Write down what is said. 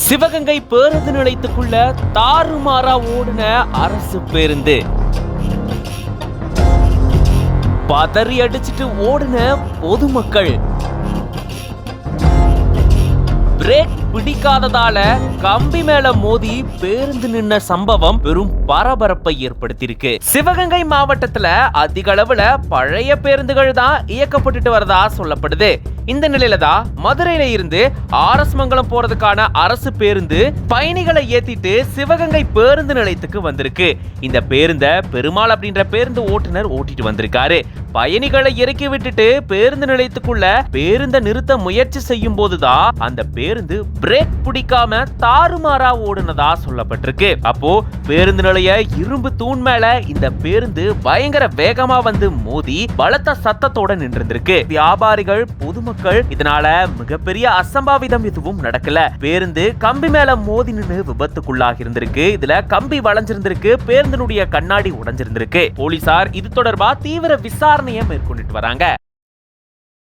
சிவகங்கை பேருந்து நிலையத்துக்குள்ள தாறுமாறா ஓடின அரசு பேருந்து. பதறி அடிச்சிட்டு ஓடின பொதுமக்கள். பிரேக் பிடிக்காததால கம்பி மேல மோதி பேருந்து நின்ன சம்பவம் பெரும் பரபரப்பை ஏற்படுத்தியிருக்கு. சிவகங்கை மாவட்டத்துல அதிக அளவுல பழைய பேருந்துகள் தான் இயக்கப்பட்டு வரதா சொல்லப்படுது. இந்த நிலையில தான் மதுரையில இருந்து ஆர்.எஸ். மங்கலம் போறதுக்கான அரசு பேருந்து பயணிகளை ஏத்திட்டு சிவகங்கை பேருந்து நிலையத்துக்கு வந்திருக்கு. இந்த பேருந்த பெருமாள் அப்படின்ற பேருந்து ஓட்டுநர் ஓட்டிட்டு வந்திருக்காரு. பயணிகளை இறக்கி விட்டுட்டு பேருந்து நிலையத்துக்குள்ள பேருந்த நிறுத்த முயற்சி செய்யும் போதுதான் அந்த பேருந்து பிரேக் பிடிக்காம தாறுமாறா ஓடுனதா சொல்லப்பட்டிருக்கு. அப்போ பேருந்து நிலைய இரும்பு தூண் மேல இந்த பேருந்து பயங்கர வேகமா வந்து மோதி பலத்த சத்தத்தோட நின்றிருக்கு. வியாபாரிகள், பொதுமக்கள் இதனால மிகப்பெரிய அசம்பாவிதம் எதுவும் நடக்கல. பேருந்து கம்பி மேல மோதி நின்று விபத்துக்குள்ளாகி இருந்திருக்கு. இதுல கம்பி வளைஞ்சிருந்திருக்கு, பேருந்தினுடைய கண்ணாடி உடைஞ்சிருந்திருக்கு. போலீசார் இது தொடர்பா தீவிர விசாரணையை மேற்கொண்டுட்டு வராங்க.